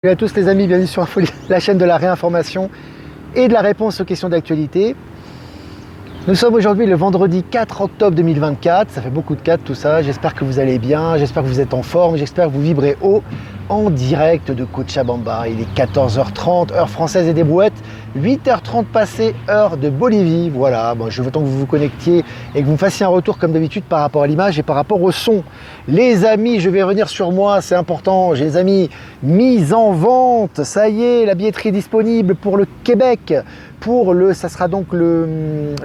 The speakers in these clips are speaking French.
Salut à tous les amis, bienvenue sur Infolie, la chaîne de la réinformation et de la réponse aux questions d'actualité. Nous sommes aujourd'hui le vendredi 4 octobre 2024, ça fait beaucoup de 4 tout ça, j'espère que vous allez bien, j'espère que vous êtes en forme, j'espère que vous vibrez haut en direct de Cochabamba. Il est 14h30, heure française et des brouettes, 8h30 passées, heure de Bolivie. Voilà, bon, je veux tant que vous vous connectiez et que vous me fassiez un retour comme d'habitude par rapport à l'image et par rapport au son. Les amis, je vais revenir sur moi, c'est important, j'ai les amis, mise en vente, ça y est, la billetterie est disponible pour le Québec. Ça sera donc le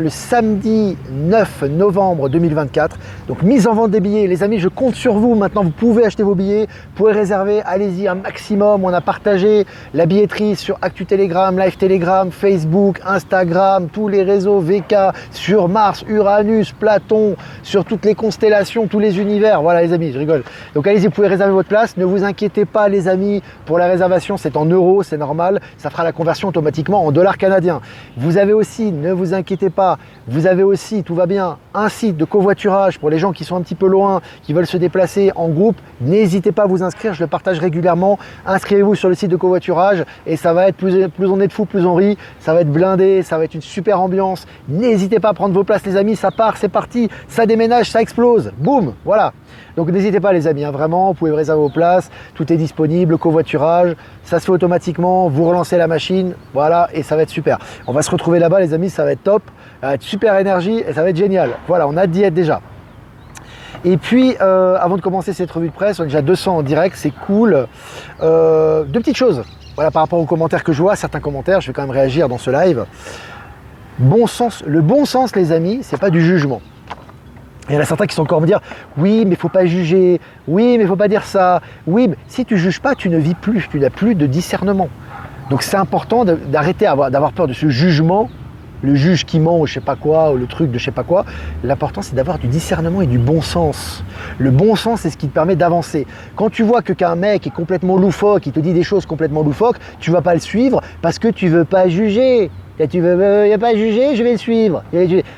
samedi 9 novembre 2024. Donc mise en vente des billets, les amis, je compte sur vous. Maintenant, vous pouvez acheter vos billets, vous pouvez réserver, allez-y un maximum. On a partagé la billetterie sur Actu Telegram, Live Telegram, Facebook, Instagram, tous les réseaux VK, sur Mars, Uranus, Platon, sur toutes les constellations, tous les univers. Voilà les amis, je rigole. Donc allez-y, vous pouvez réserver votre place. Ne vous inquiétez pas les amis, pour la réservation, c'est en euros, c'est normal. Ça fera la conversion automatiquement en dollars canadiens. Vous avez aussi, ne vous inquiétez pas, vous avez aussi, tout va bien, un site de covoiturage pour les gens qui sont un petit peu loin, qui veulent se déplacer en groupe. N'hésitez pas à vous inscrire, je le partage régulièrement. Inscrivez-vous sur le site de covoiturage et ça va être plus on est de fous, plus on rit. Ça va être blindé, ça va être une super ambiance. N'hésitez pas à prendre vos places les amis, ça part, c'est parti, ça déménage, ça explose. Boum, voilà. Donc n'hésitez pas les amis, hein, vraiment, vous pouvez réserver vos places, tout est disponible, covoiturage, ça se fait automatiquement, vous relancez la machine, voilà, et ça va être super. On va se retrouver là-bas les amis, ça va être top, ça va être super énergie et ça va être génial. Voilà, on a hâte d'y être déjà. Et puis, avant de commencer cette revue de presse, on est déjà 200 en direct, c'est cool. Deux petites choses, voilà, par rapport aux commentaires que je vois, certains commentaires, je vais quand même réagir dans ce live. Bon sens, le bon sens les amis, c'est pas du jugement. Il y en a certains qui sont encore me dire oui mais il ne faut pas juger, oui mais il ne faut pas dire ça, oui mais si tu ne juges pas tu ne vis plus, tu n'as plus de discernement. Donc c'est important d'arrêter d'avoir peur de ce jugement, le juge qui ment ou je sais pas quoi, ou le truc de je sais pas quoi. L'important c'est d'avoir du discernement et du bon sens. Le bon sens c'est ce qui te permet d'avancer. Quand tu vois qu'un mec est complètement loufoque, qui te dit des choses complètement loufoques, tu ne vas pas le suivre parce que tu ne veux pas juger. Tu veux, il n'y a pas à juger, je vais le suivre.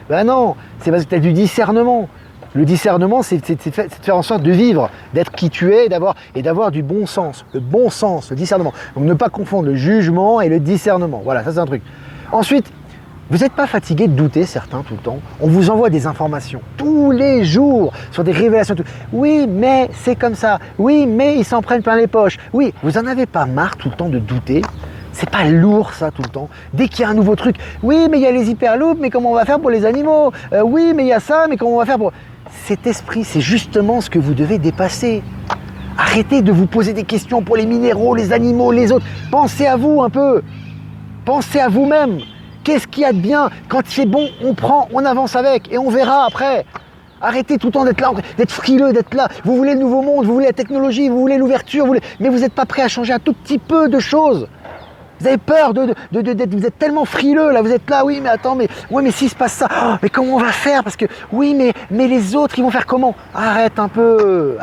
Ben non, c'est parce que tu as du discernement. Le discernement, c'est de faire en sorte de vivre, d'être qui tu es et d'avoir du bon sens. Le bon sens, le discernement. Donc ne pas confondre le jugement et le discernement. Voilà, ça c'est un truc. Ensuite, vous n'êtes pas fatigué de douter, certains, tout le temps. On vous envoie des informations tous les jours sur des révélations. Oui, mais c'est comme ça. Oui, mais ils s'en prennent plein les poches. Oui, vous en avez pas marre tout le temps de douter? C'est pas lourd ça tout le temps. Dès qu'il y a un nouveau truc, oui mais il y a les hyperloops, mais comment on va faire pour les animaux? Oui mais il y a ça, mais comment on va faire pour... Cet esprit, c'est justement ce que vous devez dépasser. Arrêtez de vous poser des questions pour les minéraux, les animaux, les autres. Pensez à vous un peu. Pensez à vous-même. Qu'est-ce qu'il y a de bien? Quand c'est bon, on prend, on avance avec et on verra après. Arrêtez tout le temps d'être là, d'être frileux, d'être là. Vous voulez le nouveau monde, vous voulez la technologie, vous voulez l'ouverture, mais vous n'êtes pas prêt à changer un tout petit peu de choses. Vous avez peur vous êtes tellement frileux là, vous êtes là, oui mais attends, mais s'il se passe ça, oh, mais comment on va faire? Parce que oui mais les autres ils vont faire comment? Arrête un peu.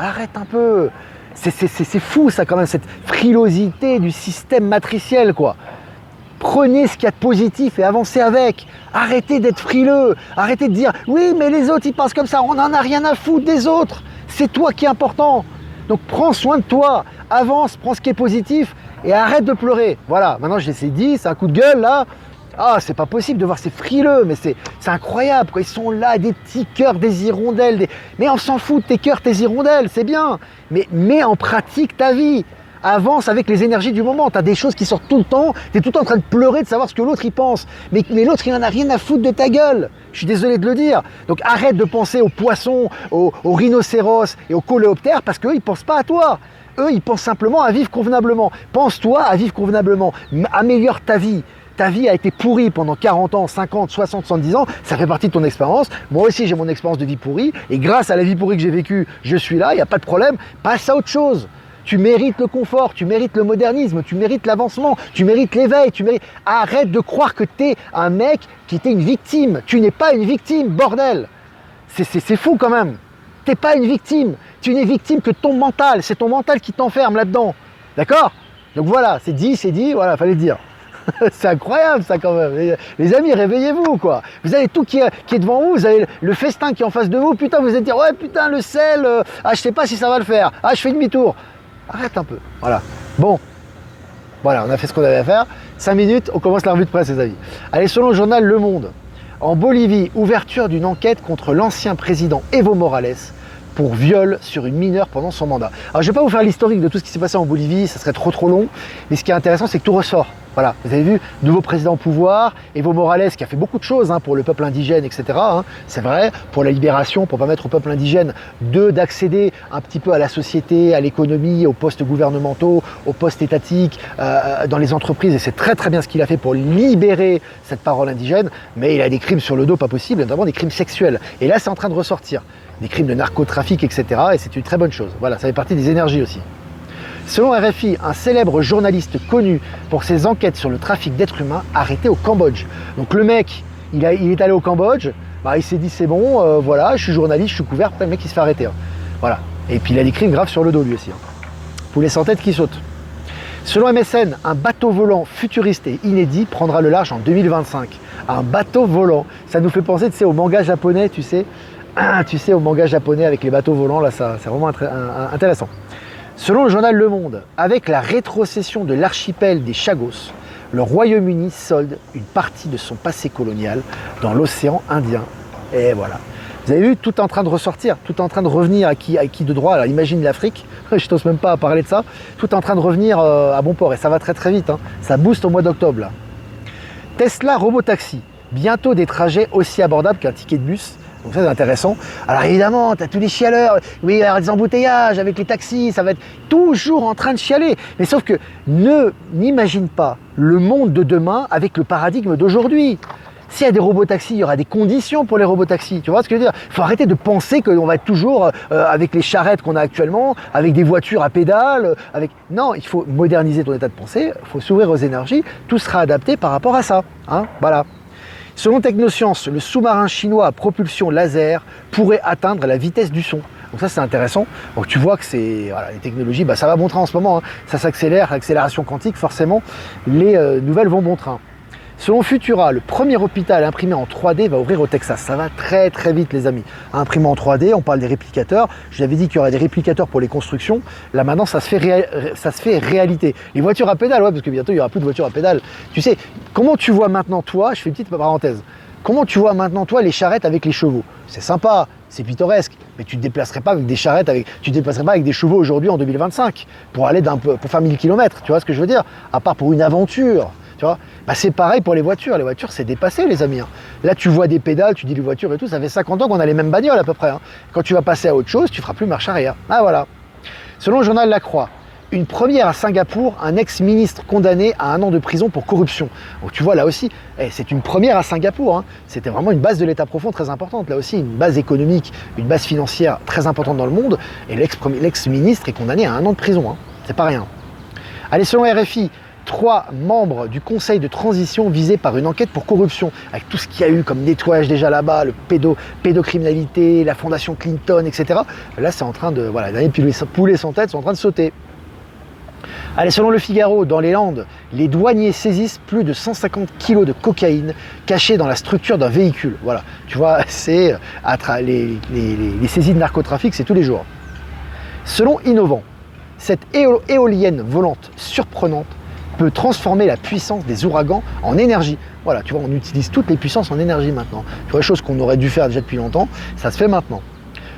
C'est fou ça quand même, cette frilosité du système matriciel quoi. Prenez ce qu'il y a de positif et avancez avec. Arrêtez d'être frileux, arrêtez de dire oui mais les autres ils pensent comme ça, on n'en a rien à foutre des autres. C'est toi qui est important. Donc prends soin de toi, avance, prends ce qui est positif et arrête de pleurer. Voilà, maintenant je l'ai dit, c'est un coup de gueule là. Ah, c'est pas possible de voir ces frileux, mais c'est incroyable quoi. Ils sont là, des petits cœurs, des hirondelles. Mais on s'en fout de tes cœurs, tes hirondelles, c'est bien. Mais mets en pratique ta vie. Avance avec les énergies du moment. Tu as des choses qui sortent tout le temps. Tu es tout le temps en train de pleurer de savoir ce que l'autre y pense. Mais l'autre, il n'en a rien à foutre de ta gueule. Je suis désolé de le dire. Donc arrête de penser aux poissons, aux rhinocéros et aux coléoptères parce qu'eux, ils ne pensent pas à toi. Eux, ils pensent simplement à vivre convenablement. Pense-toi à vivre convenablement. Améliore ta vie. Ta vie a été pourrie pendant 40 ans, 50, 60, 70 ans. Ça fait partie de ton expérience. Moi aussi, j'ai mon expérience de vie pourrie. Et grâce à la vie pourrie que j'ai vécue, je suis là. Il n'y a pas de problème. Passe à autre chose. Tu mérites le confort, tu mérites le modernisme, tu mérites l'avancement, tu mérites l'éveil, Arrête de croire que tu es un mec qui était une victime. Tu n'es pas une victime, bordel. C'est fou quand même. Tu n'es pas une victime. Tu n'es victime que de ton mental. C'est ton mental qui t'enferme là-dedans. D'accord? Donc voilà, c'est dit, voilà, fallait le dire. C'est incroyable ça quand même. Les amis, réveillez-vous quoi. Vous avez tout qui est devant vous, vous avez le festin qui est en face de vous. Putain, vous allez dire, ouais putain, le sel, je sais pas si ça va le faire. Je fais demi-tour. Arrête un peu, voilà. Bon, Voilà, on a fait ce qu'on avait à faire. 5 minutes, on commence la revue de presse, les amis. Allez, selon le journal Le Monde, en Bolivie, ouverture d'une enquête contre l'ancien président Evo Morales pour viol sur une mineure pendant son mandat. Alors je ne vais pas vous faire l'historique de tout ce qui s'est passé en Bolivie, ça serait trop long, mais ce qui est intéressant, c'est que tout ressort. Voilà, vous avez vu, nouveau président au pouvoir, Evo Morales qui a fait beaucoup de choses pour le peuple indigène, etc. C'est vrai, pour la libération, pour permettre au peuple indigène d'accéder un petit peu à la société, à l'économie, aux postes gouvernementaux, aux postes étatiques, dans les entreprises, et c'est très très bien ce qu'il a fait pour libérer cette parole indigène, mais il a des crimes sur le dos pas possible, notamment des crimes sexuels. Et là, c'est en train de ressortir, des crimes de narcotrafic, etc. Et c'est une très bonne chose. Voilà, ça fait partie des énergies aussi. Selon RFI, un célèbre journaliste connu pour ses enquêtes sur le trafic d'êtres humains arrêté au Cambodge. Donc le mec, il est allé au Cambodge, il s'est dit c'est bon, voilà, je suis journaliste, je suis couvert, le mec il se fait arrêter. Voilà. Et puis il a des crimes graves sur le dos lui aussi. Poulet sans tête qui saute. Selon MSN, un bateau volant futuriste et inédit prendra le large en 2025. Un bateau volant, ça nous fait penser au manga japonais, tu sais, au manga japonais avec les bateaux volants, là c'est vraiment intéressant. Selon le journal Le Monde, avec la rétrocession de l'archipel des Chagos, le Royaume-Uni solde une partie de son passé colonial dans l'océan Indien. Et voilà. Vous avez vu, tout est en train de ressortir, tout est en train de revenir à qui de droit. Alors imagine l'Afrique, je t'ose même pas parler de ça, tout est en train de revenir à bon port et ça va très très vite. Ça booste au mois d'octobre là. Tesla Robotaxi, bientôt des trajets aussi abordables qu'un ticket de bus. Donc ça c'est intéressant. Alors évidemment, tu as tous les chialeurs, oui, il y aura des embouteillages avec les taxis, ça va être toujours en train de chialer. Mais sauf que n'imagine pas le monde de demain avec le paradigme d'aujourd'hui. S'il y a des robotaxis, il y aura des conditions pour les robotaxis. Tu vois ce que je veux dire? Il faut arrêter de penser qu'on va être toujours avec les charrettes qu'on a actuellement, avec des voitures à pédales. Non, il faut moderniser ton état de pensée, il faut s'ouvrir aux énergies, tout sera adapté par rapport à ça. Voilà. Selon Technosciences, le sous-marin chinois à propulsion laser pourrait atteindre la vitesse du son. Donc ça c'est intéressant. Donc tu vois que c'est les technologies, ça va bon train en ce moment. Ça s'accélère, l'accélération quantique, forcément, les nouvelles vont bon train. Selon Futura, le premier hôpital imprimé en 3D va ouvrir au Texas. Ça va très très vite les amis. Imprimé en 3D, on parle des réplicateurs. Je vous avais dit qu'il y aurait des réplicateurs pour les constructions. Là maintenant, ça se fait réalité. Les voitures à pédales, parce que bientôt il n'y aura plus de voitures à pédales. Tu sais, comment tu vois maintenant toi, je fais une petite parenthèse, comment tu vois maintenant toi les charrettes avec les chevaux? C'est sympa, c'est pittoresque, mais tu ne te déplacerais pas avec des charrettes, tu te déplacerais pas avec des chevaux aujourd'hui en 2025 pour aller pour faire 1000 km, tu vois ce que je veux dire? À part pour une aventure. Tu vois, c'est pareil pour les voitures c'est dépassé les amis. Là tu vois des pédales, tu dis les voitures et tout, ça fait 50 ans qu'on a les mêmes bagnoles à peu près. Quand tu vas passer à autre chose, tu feras plus marche arrière. Voilà. Selon le journal La Croix, une première à Singapour, un ex-ministre condamné à 1 an de prison pour corruption. Donc tu vois là aussi, c'est une première à Singapour. C'était vraiment une base de l'État profond très importante. Là aussi, une base économique, une base financière très importante dans le monde. Et l'ex-ministre est condamné à 1 an de prison. C'est pas rien. Allez, selon RFI, 3 membres du conseil de transition visés par une enquête pour corruption, avec tout ce qu'il y a eu comme nettoyage déjà là-bas, le pédocriminalité, la fondation Clinton, etc. Là, c'est en train de... les poulets sans tête sont en train de sauter. Allez, selon Le Figaro, dans les Landes, les douaniers saisissent plus de 150 kg de cocaïne cachée dans la structure d'un véhicule. Voilà, tu vois, c'est les saisies de narcotrafic, c'est tous les jours. Selon Innovant, cette éolienne volante surprenante peut transformer la puissance des ouragans en énergie. Voilà, tu vois, on utilise toutes les puissances en énergie maintenant. Tu vois, chose qu'on aurait dû faire déjà depuis longtemps, ça se fait maintenant.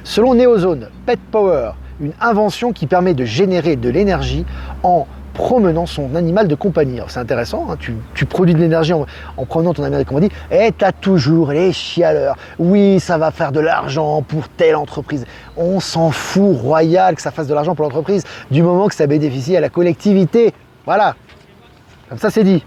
Selon Neozone, Pet Power, une invention qui permet de générer de l'énergie en promenant son animal de compagnie. Alors c'est intéressant, tu produis de l'énergie en promenant ton animal de compagnie, et tu as toujours les chialeurs. Oui, ça va faire de l'argent pour telle entreprise. On s'en fout royal que ça fasse de l'argent pour l'entreprise, du moment que ça bénéficie à la collectivité. Voilà. Comme ça c'est dit.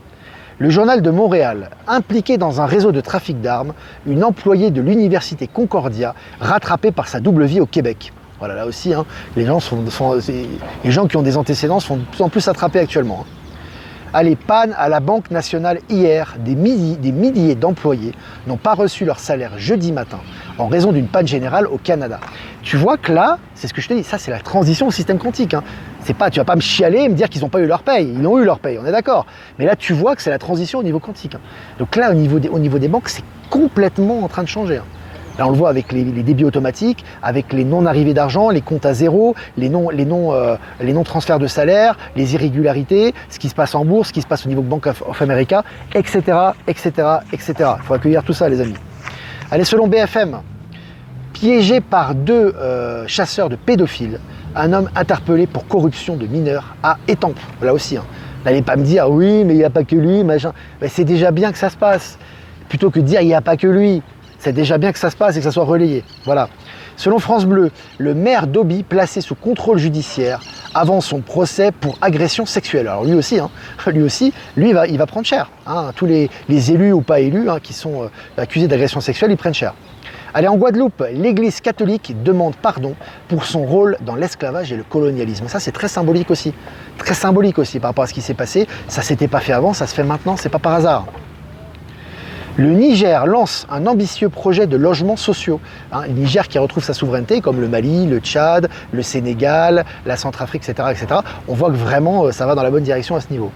Le journal de Montréal, impliqué dans un réseau de trafic d'armes, une employée de l'université Concordia, rattrapée par sa double vie au Québec. Voilà, là aussi, les gens qui ont des antécédents sont de plus en plus attrapés actuellement. Allez, panne à la Banque nationale hier, des milliers d'employés n'ont pas reçu leur salaire jeudi matin en raison d'une panne générale au Canada. Tu vois que là, c'est ce que je te dis, ça c'est la transition au système quantique. C'est pas, tu vas pas me chialer et me dire qu'ils n'ont pas eu leur paye. Ils ont eu leur paye, on est d'accord. Mais là, tu vois que c'est la transition au niveau quantique. Donc là, au niveau des banques, c'est complètement en train de changer. Là, on le voit avec les débits automatiques, avec les non-arrivées d'argent, les comptes à zéro, les non-transferts de salaire, les irrégularités, ce qui se passe en bourse, ce qui se passe au niveau de Bank of America, etc., etc., etc. Il faut accueillir tout ça, les amis. Allez, selon BFM, piégé par 2 chasseurs de pédophiles, un homme interpellé pour corruption de mineurs à Étampes. Là aussi, hein. N'allez pas me dire, oui, mais il n'y a pas que lui, machin. Ben, c'est déjà bien que ça se passe. Plutôt que de dire, il n'y a pas que lui. C'est déjà bien que ça se passe et que ça soit relayé. Voilà. Selon France Bleu, le maire d'Auby placé sous contrôle judiciaire avant son procès pour agression sexuelle. Alors lui aussi, il va prendre cher. Hein. Tous les élus ou pas élus qui sont accusés d'agression sexuelle, ils prennent cher. Allez, en Guadeloupe, l'Église catholique demande pardon pour son rôle dans l'esclavage et le colonialisme. Ça, c'est très symbolique aussi. Très symbolique aussi par rapport à ce qui s'est passé. Ça ne s'était pas fait avant, ça se fait maintenant, c'est pas par hasard. Le Niger lance un ambitieux projet de logements sociaux. Le Niger qui retrouve sa souveraineté, comme le Mali, le Tchad, le Sénégal, la Centrafrique, etc., etc. On voit que vraiment, ça va dans la bonne direction à ce niveau.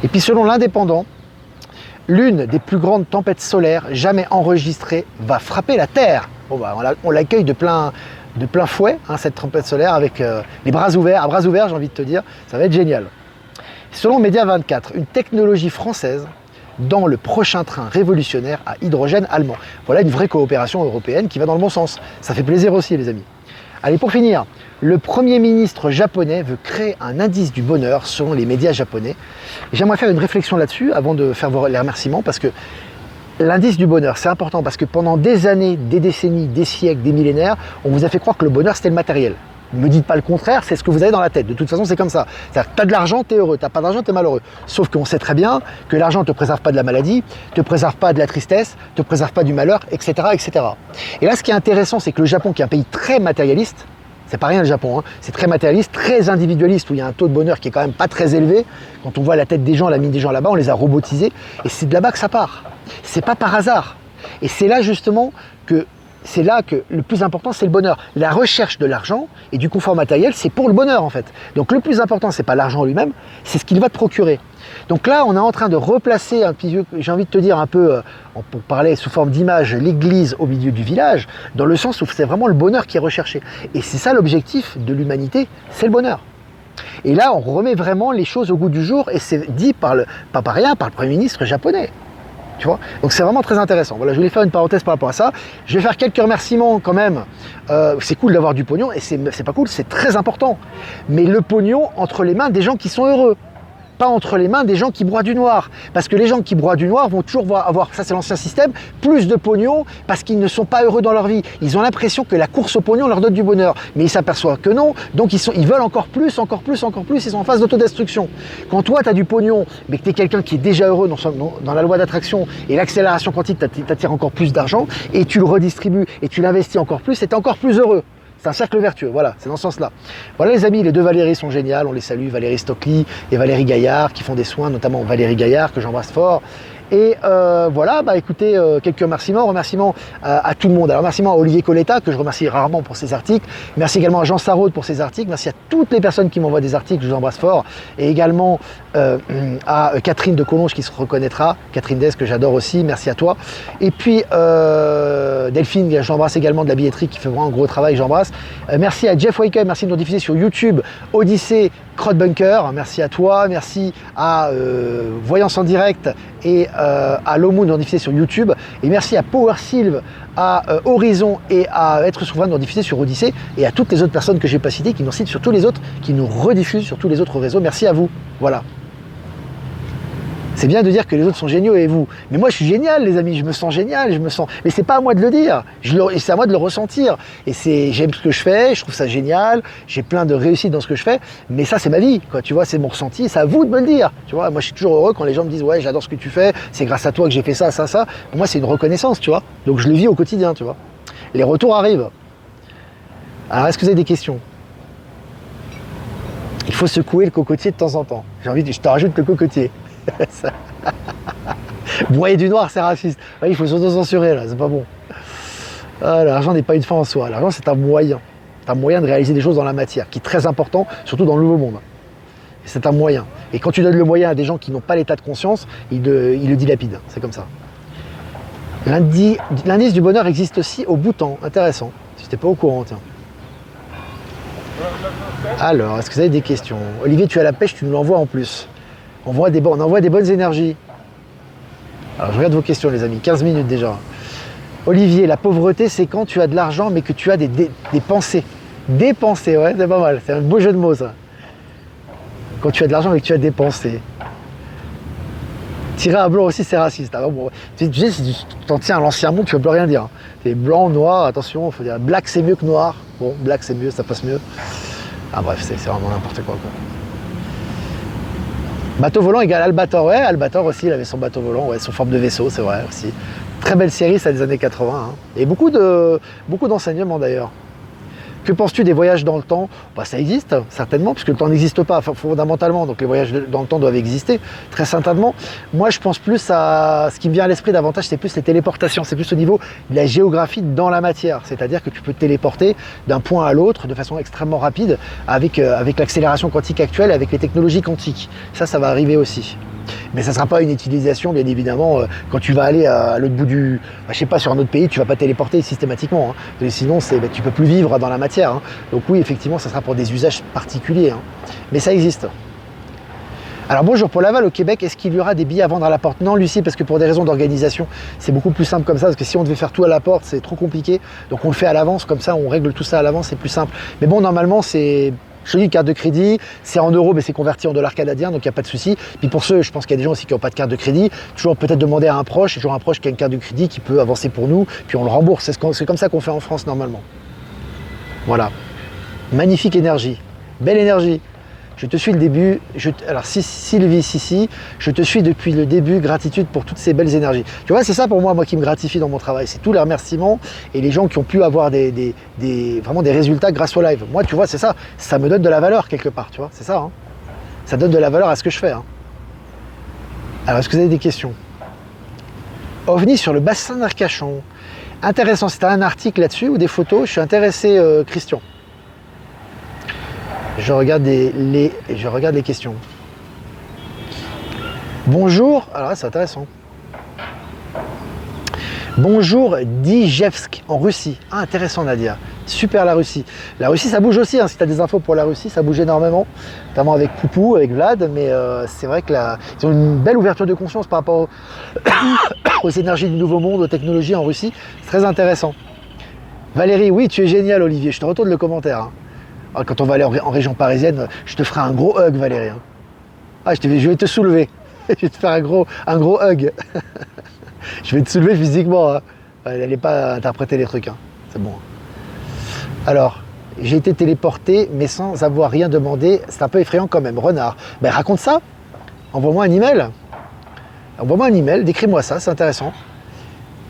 Et puis selon l'Indépendant, l'une des plus grandes tempêtes solaires jamais enregistrées va frapper la Terre. Bon, bah, on l'accueille de plein fouet, cette tempête solaire, avec les bras ouverts, à bras ouverts, j'ai envie de te dire. Ça va être génial. Selon Média 24, une technologie française dans le prochain train révolutionnaire à hydrogène allemand. Voilà une vraie coopération européenne qui va dans le bon sens. Ça fait plaisir aussi, les amis. Allez, pour finir, le Premier ministre japonais veut créer un indice du bonheur selon les médias japonais. J'aimerais faire une réflexion là-dessus avant de faire les remerciements, parce que l'indice du bonheur, c'est important, parce que pendant des années, des décennies, des siècles, des millénaires, on vous a fait croire que le bonheur, c'était le matériel. Ne me dites pas le contraire, c'est ce que vous avez dans la tête. De toute façon, c'est comme ça. C'est-à-dire que tu as de l'argent, tu es heureux. Tu n'as pas d'argent, tu es malheureux. Sauf qu'on sait très bien que l'argent ne te préserve pas de la maladie, ne te préserve pas de la tristesse, ne te préserve pas du malheur, etc., etc. Et là, ce qui est intéressant, c'est que le Japon, qui est un pays très matérialiste, c'est pas rien le Japon, hein, c'est très matérialiste, très individualiste, où il y a un taux de bonheur qui est quand même pas très élevé. Quand on voit la tête des gens, la mine des gens là-bas, on les a robotisés. Et c'est de là-bas que ça part. C'est pas par hasard. Et c'est là justement que le plus important, c'est le bonheur. La recherche de l'argent et du confort matériel, c'est pour le bonheur en fait. Donc le plus important, c'est pas l'argent lui-même, c'est ce qu'il va te procurer. Donc là, on est en train de replacer un petit, j'ai envie de te dire un peu, pour parler sous forme d'image, l'église au milieu du village, dans le sens où c'est vraiment le bonheur qui est recherché. Et c'est ça l'objectif de l'humanité, c'est le bonheur. Et là, on remet vraiment les choses au goût du jour, et c'est dit pas par rien, par le Premier ministre japonais. Tu vois, donc c'est vraiment très intéressant. Voilà, je voulais faire une parenthèse par rapport à ça. Je vais faire quelques remerciements quand même. C'est cool d'avoir du pognon, et c'est pas cool, c'est très important. Mais le pognon entre les mains des gens qui sont heureux. Pas entre les mains des gens qui broient du noir. Parce que les gens qui broient du noir vont toujours avoir, ça c'est l'ancien système, plus de pognon parce qu'ils ne sont pas heureux dans leur vie. Ils ont l'impression que la course au pognon leur donne du bonheur. Mais ils s'aperçoivent que non, donc ils veulent encore plus, encore plus, encore plus, ils sont en phase d'autodestruction. Quand toi tu as du pognon, mais que tu es quelqu'un qui est déjà heureux dans la loi d'attraction et l'accélération quantique t'attire encore plus d'argent, et tu le redistribues et tu l'investis encore plus, et tu es encore plus heureux. C'est un cercle vertueux, voilà, c'est dans ce sens-là. Voilà les amis, les 2 Valérie sont géniales, on les salue, Valérie Stockley et Valérie Gaillard, qui font des soins, notamment Valérie Gaillard, que j'embrasse fort. Et voilà, bah écoutez, quelques remerciements à tout le monde. Alors remerciements à Olivier Coletta, que je remercie rarement pour ses articles. Merci également à Jean Sarraud pour ses articles. Merci à toutes les personnes qui m'envoient des articles, je vous embrasse fort. Et également à Catherine de Collonges qui se reconnaîtra, Catherine Dess que j'adore aussi, merci à toi. Et puis Delphine, j'embrasse également, de la billetterie, qui fait vraiment un gros travail, j'embrasse. Merci à Jeff Waker, merci de nous diffuser sur YouTube, Odyssée, Crowdbunker, merci à toi, merci à Voyance en direct et à Lomoon de nous diffuser sur YouTube, et merci à Power Sylve, à Horizon et à Être Souverain de nous diffuser sur Odyssée, et à toutes les autres personnes que j'ai pas citées, qui nous citent sur tous les autres, qui nous rediffusent sur tous les autres réseaux. Merci à vous, voilà. C'est bien de dire que les autres sont géniaux et vous. Mais moi, je suis génial, les amis. Je me sens génial. Mais c'est pas à moi de le dire. C'est à moi de le ressentir. Et j'aime ce que je fais. Je trouve ça génial. J'ai plein de réussite dans ce que je fais. Mais ça, c'est ma vie, quoi. Tu vois, c'est mon ressenti. C'est à vous de me le dire. Tu vois, moi, je suis toujours heureux quand les gens me disent, ouais, j'adore ce que tu fais. C'est grâce à toi que j'ai fait ça, ça, ça. Pour moi, c'est une reconnaissance, tu vois. Donc, je le vis au quotidien, tu vois. Les retours arrivent. Alors, est-ce que vous avez des questions? Il faut secouer le cocotier de temps en temps. Je te rajoute le cocotier. Broyer du noir, c'est raciste. Ouais, il faut s'auto-censurer là, c'est pas bon. Ah, l'argent n'est pas une fin en soi. L'argent, c'est un moyen. C'est un moyen de réaliser des choses dans la matière, qui est très important, surtout dans le nouveau monde. C'est un moyen. Et quand tu donnes le moyen à des gens qui n'ont pas l'état de conscience, ils le dilapident. C'est comme ça. L'indice du bonheur existe aussi au Bhoutan. Intéressant. Je n'étais pas au courant, tiens. Alors, est-ce que vous avez des questions? Olivier, tu as la pêche, tu nous l'envoies en plus. On envoie des bonnes énergies. Alors, je regarde vos questions, les amis. 15 minutes déjà. Olivier, la pauvreté, c'est quand tu as de l'argent, mais que tu as des pensées. Des pensées, ouais, c'est pas mal. C'est un beau jeu de mots, ça. Quand tu as de l'argent, mais que tu as des pensées. Tirer à blanc aussi, c'est raciste. Ah, bon, tu sais, si tu t'en tiens à l'ancien monde, tu ne peux plus rien dire. C'est blanc, noir, attention, il faut dire black, c'est mieux que noir. Bon, black, c'est mieux, ça passe mieux. Ah bref, c'est vraiment n'importe quoi. Bateau volant égale Albator. Ouais, Albator aussi, il avait son bateau volant, ouais, sous forme de vaisseau, c'est vrai aussi. Très belle série, ça des années 80. Hein. Et beaucoup d'enseignements d'ailleurs. Que penses-tu des voyages dans le temps? Bah, ça existe, certainement, puisque le temps n'existe pas fondamentalement, donc les voyages dans le temps doivent exister, très certainement. Moi, je pense plus à... Ce qui me vient à l'esprit davantage, c'est plus les téléportations, c'est plus au niveau de la géographie dans la matière, c'est-à-dire que tu peux te téléporter d'un point à l'autre de façon extrêmement rapide avec l'accélération quantique actuelle, avec les technologies quantiques. Ça va arriver aussi. Mais ça ne sera pas une utilisation, bien évidemment, quand tu vas aller à l'autre bout du... je sais pas, sur un autre pays, tu ne vas pas téléporter systématiquement. Hein. Et sinon, tu ne peux plus vivre dans la matière. Hein. Donc oui, effectivement, ça sera pour des usages particuliers. Hein. Mais ça existe. Alors bonjour, pour Laval au Québec, est-ce qu'il y aura des billets à vendre à la porte? Non, Lucie, parce que pour des raisons d'organisation, c'est beaucoup plus simple comme ça, parce que si on devait faire tout à la porte, c'est trop compliqué. Donc on le fait à l'avance, comme ça on règle tout ça à l'avance, c'est plus simple. Mais bon, normalement, c'est... Je te dis, carte de crédit, c'est en euros, mais c'est converti en dollars canadiens, donc il n'y a pas de souci. Puis pour ceux, je pense qu'il y a des gens aussi qui n'ont pas de carte de crédit, toujours peut-être demander à un proche, toujours un proche qui a une carte de crédit qui peut avancer pour nous, puis on le rembourse. C'est comme ça qu'on fait en France normalement. Voilà. Magnifique énergie. Belle énergie. Je te suis le début. Alors Sylvie, si, je te suis depuis le début. Gratitude pour toutes ces belles énergies. Tu vois, c'est ça pour moi qui me gratifie dans mon travail. C'est tous les remerciements et les gens qui ont pu avoir vraiment des résultats grâce au live. Moi, tu vois, c'est ça. Ça me donne de la valeur quelque part. Tu vois, c'est ça. Hein. Ça donne de la valeur à ce que je fais. Hein. Alors, est-ce que vous avez des questions? OVNI sur le bassin d'Arcachon. Intéressant. C'est un article là-dessus ou des photos? Je suis intéressé, Christian. Je regarde les questions. Bonjour, alors là c'est intéressant. Bonjour Dijevsk en Russie. Ah intéressant Nadia. Super la Russie. La Russie ça bouge aussi, hein. Si tu as des infos pour la Russie, ça bouge énormément. Notamment avec Poupou, avec Vlad, mais c'est vrai que ils ont une belle ouverture de conscience par rapport aux énergies du nouveau monde, aux technologies en Russie. C'est très intéressant. Valérie, oui tu es génial Olivier, je te retourne le commentaire. Hein. Quand on va aller en région parisienne, je te ferai un gros hug, Valérie. Ah, je vais te soulever. Je vais te faire un gros hug. Je vais te soulever physiquement. Hein. N'allez pas interpréter les trucs. Hein. C'est bon. Alors, j'ai été téléporté, mais sans avoir rien demandé. C'est un peu effrayant quand même. Renard. Ben, raconte ça. Envoie-moi un email. Envoie-moi un email. Décris-moi ça. C'est intéressant.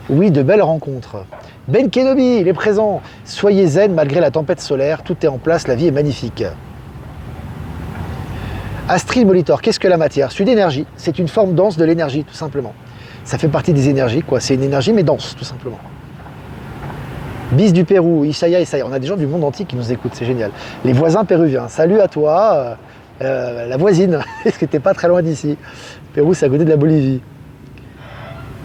Oui, de belles rencontres. Ben Kenobi, il est présent. Soyez zen malgré la tempête solaire, tout est en place, la vie est magnifique. Astrid Molitor, qu'est-ce que la matière? C'est une énergie, c'est une forme dense de l'énergie, tout simplement. Ça fait partie des énergies, quoi. C'est une énergie, mais dense, tout simplement. Bis du Pérou, Isaya, on a des gens du monde entier qui nous écoutent, c'est génial. Les voisins péruviens, salut à toi, la voisine, est-ce que t'es pas très loin d'ici? Pérou, c'est à côté de la Bolivie.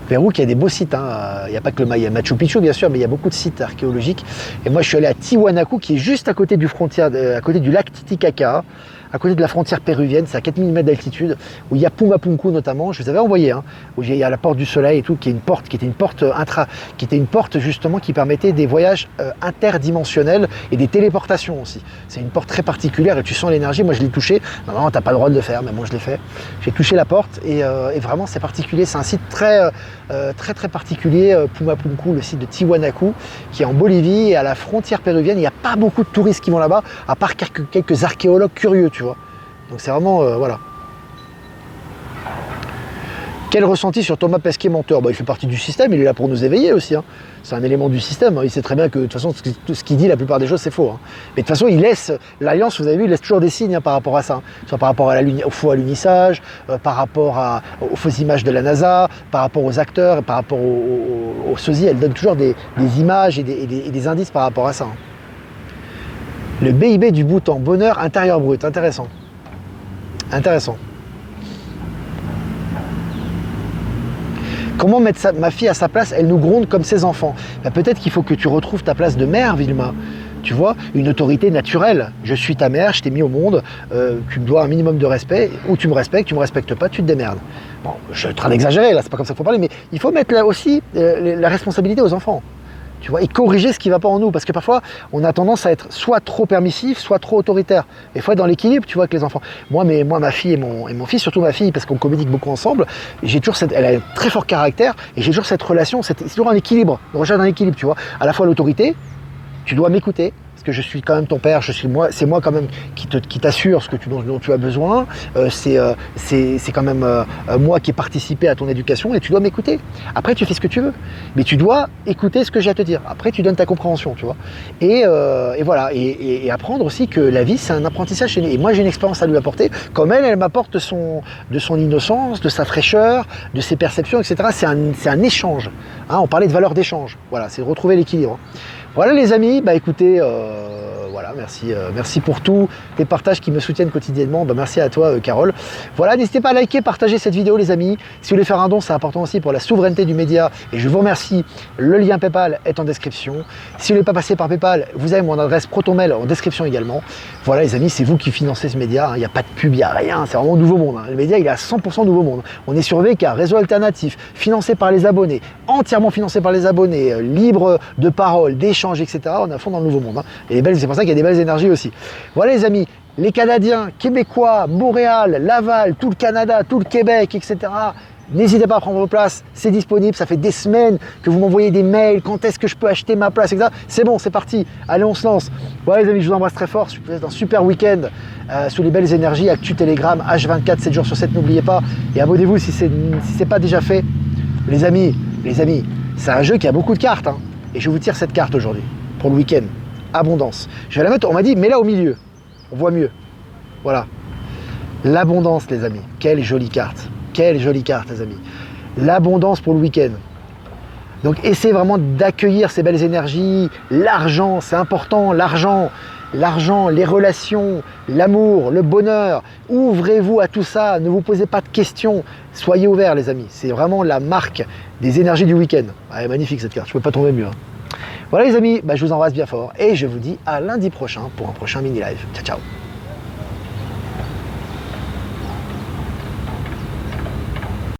Pérou qui a des beaux sites, hein. Il n'y a pas que il y a Machu Picchu bien sûr, mais il y a beaucoup de sites archéologiques. Et moi je suis allé à Tiwanaku qui est juste à côté à côté du lac Titicaca, à côté de la frontière péruvienne, c'est à 4000 mètres d'altitude, où il y a Pumapunku notamment, je vous avais envoyé, hein, où il y a la porte du soleil et tout, qui était une porte justement qui permettait des voyages interdimensionnels et des téléportations aussi. C'est une porte très particulière et tu sens l'énergie, moi je l'ai touchée, normalement t'as pas le droit de le faire, mais moi je l'ai fait. J'ai touché la porte et vraiment c'est particulier, c'est un site très particulier, Pumapunku, le site de Tiwanaku, qui est en Bolivie et à la frontière péruvienne. Il n'y a pas beaucoup de touristes qui vont là-bas, à part quelques archéologues curieux, tu vois. Donc c'est vraiment, voilà. Quel ressenti sur Thomas Pesquet menteur? Il fait partie du système, il est là pour nous éveiller aussi. Hein. C'est un élément du système. Il sait très bien que de toute façon, tout ce qu'il dit, la plupart des choses, c'est faux. Hein. Mais de toute façon, il laisse, l'Alliance, vous avez vu, il laisse toujours des signes par rapport à ça. Soit par rapport au faux alunissage, par rapport aux fausses images de la NASA, par rapport aux acteurs, par rapport aux sosies. Elle donne toujours des images et des indices par rapport à ça. Hein. Le BIB du Bhoutan, bonheur intérieur brut. Intéressant. Intéressant. Comment mettre ma fille à sa place? Elle nous gronde comme ses enfants. Ben, peut-être qu'il faut que tu retrouves ta place de mère, Vilma. Tu vois, une autorité naturelle. Je suis ta mère, je t'ai mis au monde, tu me dois un minimum de respect, ou tu me respectes pas, tu te démerdes. Bon, je suis en train d'exagérer, là, c'est pas comme ça qu'il faut parler, mais il faut mettre là aussi la responsabilité aux enfants. Tu vois, et corriger ce qui ne va pas en nous, parce que parfois on a tendance à être soit trop permissif, soit trop autoritaire. Il faut être dans l'équilibre, tu vois, avec les enfants. Moi, ma fille et mon fils, surtout ma fille, parce qu'on communique beaucoup ensemble, elle a un très fort caractère, et j'ai toujours cette relation, c'est toujours un équilibre, une recherche d'un équilibre, tu vois. À la fois l'autorité, tu dois m'écouter, parce que je suis quand même ton père, c'est moi quand même qui t'assure ce dont tu as besoin, c'est quand même moi qui ai participé à ton éducation et tu dois m'écouter. Après tu fais ce que tu veux, mais tu dois écouter ce que j'ai à te dire. Après tu donnes ta compréhension, tu vois. Et voilà, et apprendre aussi que la vie c'est un apprentissage chez nous. Et moi j'ai une expérience à lui apporter, comme elle m'apporte de son innocence, de sa fraîcheur, de ses perceptions, etc. C'est un échange. Hein, on parlait de valeur d'échange. Voilà, c'est de retrouver l'équilibre. Voilà les amis, bah écoutez, voilà, merci pour tous tes partages qui me soutiennent quotidiennement. Bah, merci à toi Carole. Voilà, n'hésitez pas à liker, partager cette vidéo les amis. Si vous voulez faire un don, c'est important aussi pour la souveraineté du média. Et je vous remercie, le lien PayPal est en description. Si vous ne voulez pas passer par PayPal, vous avez mon adresse ProtonMail en description également. Voilà les amis, c'est vous qui financez ce média. Il n'y a pas de pub, il n'y a rien, c'est vraiment nouveau monde. Le média il est à 100% nouveau monde. On est sur VK, réseau alternatif, financé par les abonnés, entièrement financé par les abonnés, libre de parole, d'échange, etc. On est à fond dans le nouveau monde. Et c'est pour ça qu'il y a des belles énergies aussi. Voilà les amis, les Canadiens, Québécois, Montréal, Laval, tout le Canada, tout le Québec, etc. N'hésitez pas à prendre vos places, c'est disponible, ça fait des semaines que vous m'envoyez des mails, quand est-ce que je peux acheter ma place, etc. C'est bon, c'est parti, allez on se lance. Voilà les amis, je vous embrasse très fort, je vous souhaite un super week-end sous les belles énergies, Actu Telegram, H24, 7 jours sur 7, n'oubliez pas, et abonnez-vous si c'est pas déjà fait. Les amis, c'est un jeu qui a beaucoup de cartes, hein, et je vous tire cette carte aujourd'hui, pour le week-end, abondance. Je vais la mettre, on m'a dit, mets-la au milieu, on voit mieux, voilà. L'abondance les amis, quelle jolie carte. Quelle jolie carte les amis. L'abondance pour le week-end. Donc essayez vraiment d'accueillir ces belles énergies. L'argent, c'est important. L'argent, les relations, l'amour, le bonheur. Ouvrez-vous à tout ça. Ne vous posez pas de questions. Soyez ouverts les amis. C'est vraiment la marque des énergies du week-end. Elle est magnifique cette carte. Je ne peux pas tomber mieux. Hein. Voilà les amis, je vous embrasse bien fort. Et je vous dis à lundi prochain pour un prochain mini live. Ciao, ciao.